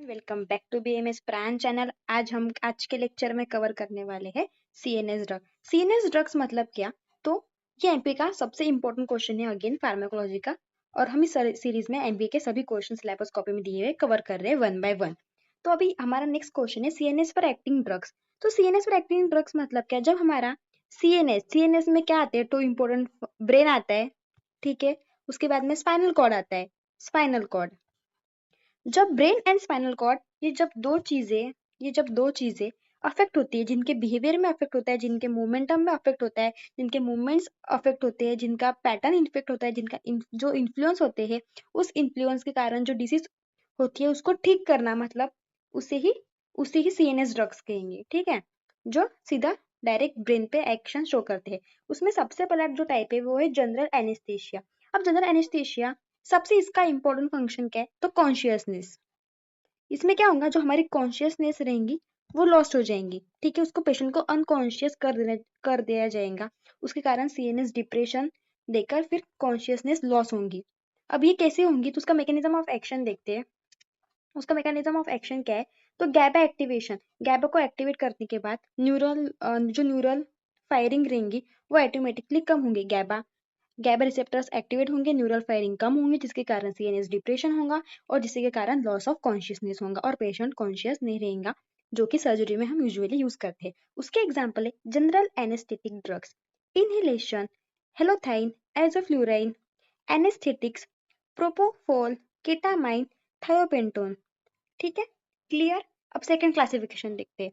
Welcome back to BMS प्राण channel. आज के लेक्चर में कवर करने वाले हैं सीएनएस ड्रग। सीएनएस ड्रग्स मतलब क्या? तो ये एमपी का सबसे इंपॉर्टेंट क्वेश्चन है अगेन फार्माकोलॉजी का, और हम इस सीरीज में एमबीए के सभी क्वेश्चन सिलेबस कॉपी में दिए हुए कवर कर रहे हैं वन बाय वन। तो अभी हमारा नेक्स्ट क्वेश्चन है सीएनएस पर एक्टिंग ड्रग्स। तो सीएनएस पर एक्टिंग ड्रग्स मतलब क्या? जब हमारा सीएनएस में क्या आते हैं? टू इंपॉर्टेंट, ब्रेन आता है, ठीक है, उसके बाद में स्पाइनल कॉर्ड आता है। स्पाइनल कॉर्ड, जब ब्रेन एंड स्पाइनल कॉर्ड ये जब दो चीजें अफेक्ट होती है, जिनके बिहेवियर में अफेक्ट होता है, जिनके मोमेंटम में अफेक्ट होता है, जिनके मूवमेंट्स अफेक्ट होते हैं, जिनका पैटर्न इन्फेक्ट होता है, जो इन्फ्लुएंस होते हैं, उस इन्फ्लुएंस के कारण जो डिसीज होती है उसको ठीक करना, मतलब उसे ही सीएनएस ड्रग्स कहेंगे, ठीक है, जो सीधा डायरेक्ट ब्रेन पे एक्शन शो करते हैं। उसमें सबसे पहला जो टाइप है वो है जनरल एनेस्थीसिया। अब जनरल एनेस्थीसिया सबसे इसका इंपॉर्टेंट फंक्शन क्या है? तो कॉन्शियसनेस। इसमें क्या होगा, जो हमारी कॉन्शियसनेस रहेंगी वो लॉस्ट हो जाएंगी, ठीक है, उसको पेशेंट को अनकॉन्शियस कर दिया जाएगा। उसके कारण सीएनएस डिप्रेशन देकर फिर कॉन्शियसनेस लॉस होंगी। अब ये कैसे होंगी? तो उसका मैकेनिज्म ऑफ एक्शन देखते हैं। उसका मैकेनिज्म ऑफ एक्शन क्या है? तो गैबा एक्टिवेशन। गैबा को एक्टिवेट करने के बाद जो न्यूरल फायरिंग रहेंगी वो ऑटोमेटिकली कम होंगी। गैबा रिसेप्टर्स एक्टिवेट होंगे, न्यूरल फायरिंग कम होंगे, जिसके कारण सीएनएस डिप्रेशन होगा और जिसके कारण लॉस ऑफ कॉन्शियसनेस होगा और पेशेंट कॉन्शियस नहीं रहेगा, जो कि सर्जरी में हम यूजुअली यूज करते हैं। उसके एग्जांपल है general anaesthetic drugs, inhalation, halothane, isoflurane, anaesthetics, propofol, ketamine, thiopentone, ठीक है, क्लियर। अब सेकंड क्लासिफिकेशन देखते हैं।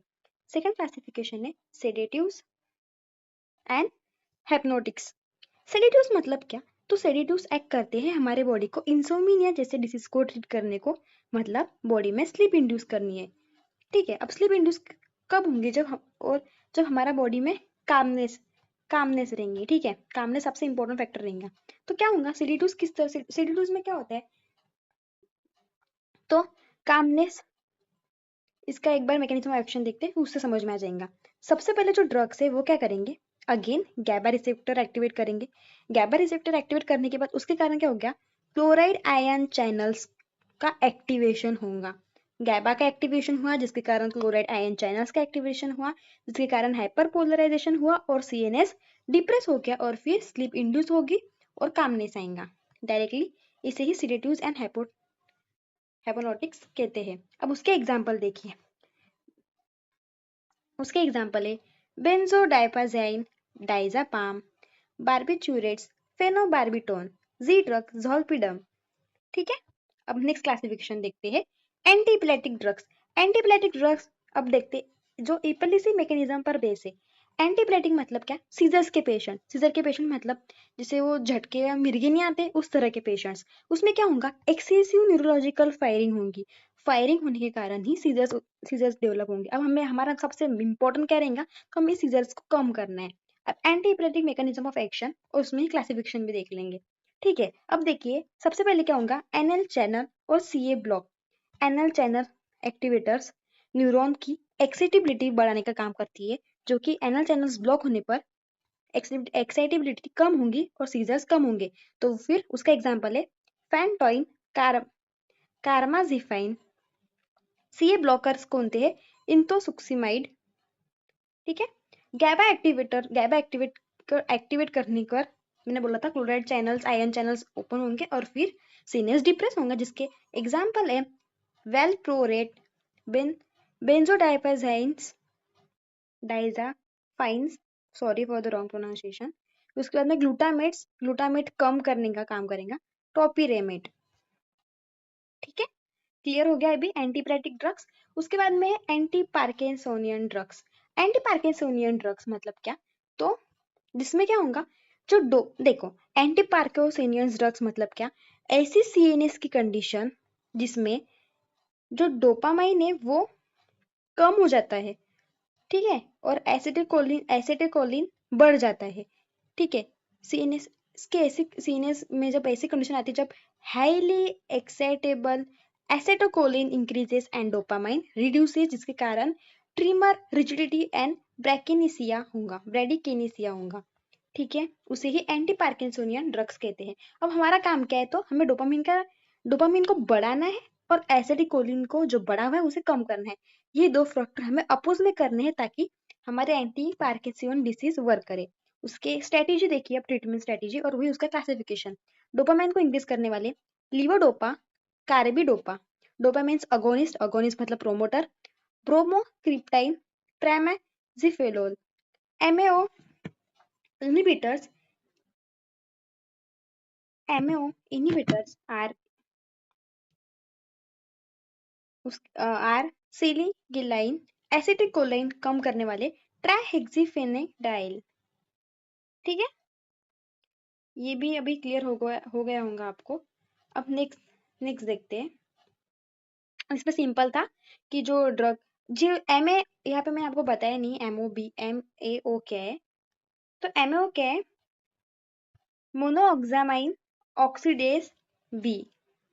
सेकंड क्लासिफिकेशन है सेडेटिव्स एंड हेप्नोटिक्स। सेडेटिव्स मतलब क्या? तो सेडेटिव्स एक्ट करते हैं हमारे बॉडी को इंसोमिनिया जैसे डिसीज को ट्रीट करने को, मतलब बॉडी में स्लीप इंड्यूस करनी है, ठीक है। अब स्लीप इंड्यूस कब होंगे? जब हमारा बॉडी में कामनेस रहेंगी, ठीक है, कामनेस सबसे इंपॉर्टेंट फैक्टर रहेगा। तो क्या होगा? सेडेटिव्स किस तरह से, सेडेटिव्स में क्या होता है? तो कामनेस, इसका एक बार मैकेनिज्म ऑफ एक्शन देखते हैं, उससे समझ में आ जाएगा। सबसे पहले जो ड्रग्स है वो क्या करेंगे? अगेन गैबा रिसेप्टर एक्टिवेट करेंगे। गैबा रिसेप्टर एक्टिवेट करने के बाद उसके कारण क्या हो गया? क्लोराइड आयन चैनल्स का एक्टिवेशन होगा। गैबा का एक्टिवेशन हुआ जिसके कारण क्लोराइड आयन चैनल्स का एक्टिवेशन हुआ, जिसके कारण हाइपरपोलराइजेशन हुआ और सीएनएस डिप्रेस हो गया और फिर स्लीप इंड्यूस होगी और कामनेस आएगा डायरेक्टली। इसे ही सीडेटिव्स एंड हेप्नोटिक्स कहते हैं। अब उसके एग्जाम्पल देखिए। उसके एग्जाम्पल है बेंजोडाइपाजाइन, डाइजापाम, बार्बिट्यूरेट्स, फेनोबार्बिटोन, जी ड्रग, ज़ोलपीडम, ठीक है। अब नेक्स्ट क्लासिफिकेशन देखते हैं एंटीप्लेटिक ड्रग्स। एंटीप्लेटिक ड्रग्स अब देखते जो इपिलिसी मैकेनिज्म पर बेस है। एंटीप्लेटिक मतलब क्या? सीजर के पेशेंट मतलब जैसे वो झटके या मिर्गी नहीं आते उस तरह के पेशेंट्स। उसमें क्या होगा? एक्सेसिव न्यूरोलॉजिकल फायरिंग होंगी। फायरिंग होने के कारण ही सीजर्स डेवलप होंगे। अब हमें हमारा सबसे इंपॉर्टेंट क्या रहेगा? तो हमें सीजर्स को कम करना है। अब एंटीप्लेटिक मैकेनिज्म ऑफ एक्शन और उसमें क्लासिफिकेशन भी देख लेंगे, ठीक है। अब देखिए सबसे पहले क्या होगा? एनएल चैनल और CA block. NL channel activators neuron की एक्साइटेबिलिटी बढ़ाने का काम करती है, जो कि एनएल चैनल्स ब्लॉक होने पर एक्साइटेबिलिटी कम होंगी और सीजर्स कम होंगे। तो फिर उसका एग्जांपल है फैंटोइन, कार्माजिफाइन। सीए ब्लॉकर्स कोणते हैं? इंतोसुक्सिमाइड, ठीक है। गैबा एक्टिवेट करने पर मैंने बोला था chloride channels, ion channels open होंगे और फिर सीनेस डिप्रेस होगा, जिसके एग्जांपल है valproate, benzodiazepines, diazepines, sorry for the wrong pronunciation. उसके बाद में ग्लूटामेट कम करने का काम करेगा टोपिरेमेट, ठीक है। क्लियर हो गया अभी एंटीप्लेटिक ड्रग्स। उसके बाद में anti parkinsonian drugs. Anti parkinsonian drugs मतलब क्या? तो जिसमें क्या होगा? देखो, एंटी पार्किंसोनियन ड्रग्स मतलब क्या? ऐसी सीएनएस की कंडीशन जिसमें जो डोपामाइन है वो कम हो जाता है, ठीक है, और एसिटिकोलिन बढ़ जाता है, ठीक है। सीएनएस में जब ऐसी कंडीशन आती है जब highly excitable acetylcholine increases and dopamine reduces, जिसके कारण ट्रिमर, रिजिडिटी एंड ब्रेडिकिनेसिया होगा, ठीक है। उसे ही एंटी पार्किंसोनियन ड्रग्स कहते हैं। अब हमारा काम क्या है? तो हमें डोपामिन को बढ़ाना है और एसिटिकोलिन को जो बढ़ा हुआ है उसे कम करना है। ये दो फैक्टर हमें अपोज में करने हैं ताकि हमारे एंटी पार्किंसन डिसीज वर्क करे। उसके स्ट्रेटेजी देखिए अब, ट्रीटमेंट स्ट्रेटेजी और वही उसका क्लासिफिकेशन। डोपामाइन को इंक्रीज करने वाले levodopa, carbidopa. Dopamine agonist, agonist मतलब प्रोमोटर, ब्रोमोक्रिप्टाइन, ट्रामाजिफेलोल। MAO inhibitors, MAO inhibitors are selegiline, acetylcholine कम करने वाले ट्राहेक्सिफेनेडाइल। ठीक है, ये भी अभी क्लियर हो गया होगा आपको। अब नेक्स्ट नेक्स्ट देखते हैं। इसमें सिंपल था कि जो ड्रग जो एम ए, यहाँ पे मैंने आपको बताया नहीं MAO क्या है। तो MAO क्या है? Monoxamine oxidase B.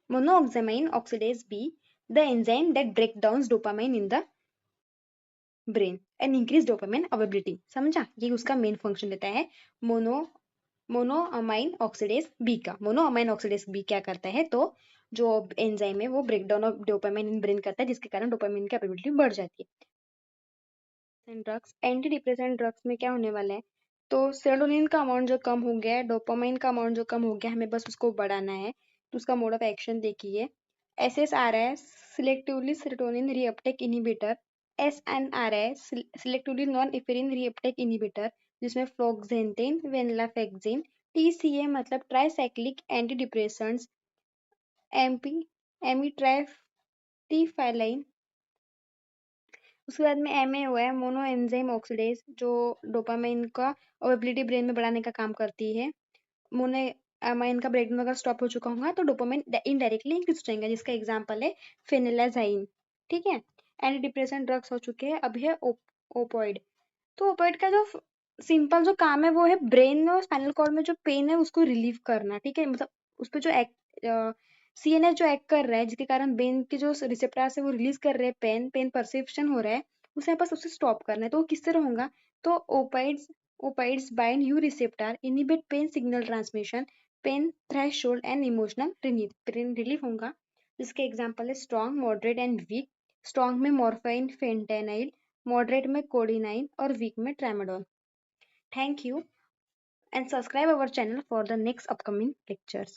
Monoxamine oxidase B, the enzyme that breaks down dopamine in the brain and increase dopamine availability। समझा? ये उसका मेन फंक्शन देता है। मोनोअमाइन ऑक्सीडेज बी का। मोनोअमाइन ऑक्सीडेज बी क्या करता है? तो जो एंजाइम है वो break down of dopamine in brain करता है, जिसके कारण डोपामाइन की अवेलेबिलिटी बढ़ जाती है। ड्रग्स, एंटी डिप्रेसेंट ड्रग्स में क्या होने वाला है? तो सेरोटोनिन का अमाउंट जो कम हो गया है, डोपामाइन का अमाउंट जो कम हो गया, हमें बस उसको बढ़ाना है। तो उसका मोड ऑफ एक्शन देखिए। SSRI selectively serotonin reuptake inhibitor, SNRI selectively norepinephrine reuptake inhibitor, जिसमें फ्लोक्सेंटिन, वेनलाफेक्सिन। TCA मतलब ट्राइसाइक्लिक एंटी डिप्रेसेंट्स, एमपी एमिट्राइफिलाइन। उसके बाद में MAO है मोनो एंजाइम ऑक्सीडेज, जो डोपामाइन का अवेबिलिटी ब्रेन में बढ़ाने का काम करती है। मोनो अमाइन का ब्रेकडाउन अगर स्टॉप हो चुका होगा तो डोपामाइन इनडायरेक्टली इंक्रीज हो जाएगा, जिसका एग्जांपल है फेनिलाजाइन। ठीक है, एंटी डिप्रेसेंट ड्रग्स हो चुके हैं। अब है ओपोइड। तो ओपोइड का जो सिंपल जो काम है वो है ब्रेन में और स्पाइनल कॉर्ड में जो पेन है उसको रिलीव करना। ठीक है, मतलब उस पर जो CNS जो एक्ट कर रहा है, जिसके कारण ब्रेन के जो रिसेप्टर्स है वो रिलीज कर रहे हैं, पेन पेन परसेप्शन हो रहा है, उसे बस उसे स्टॉप करना है। तो वो किस तरह होगा? तो opioids bind mu receptor, inhibit pain signal transmission, pain threshold and emotional relief होगा। जिसके एग्जांपल है strong, moderate and weak. Strong में मॉर्फाइन, फेंटेनाइल, मॉडरेट में कोडिनाइन और वीक में tramadol. Thank you and subscribe our channel for the next upcoming lectures.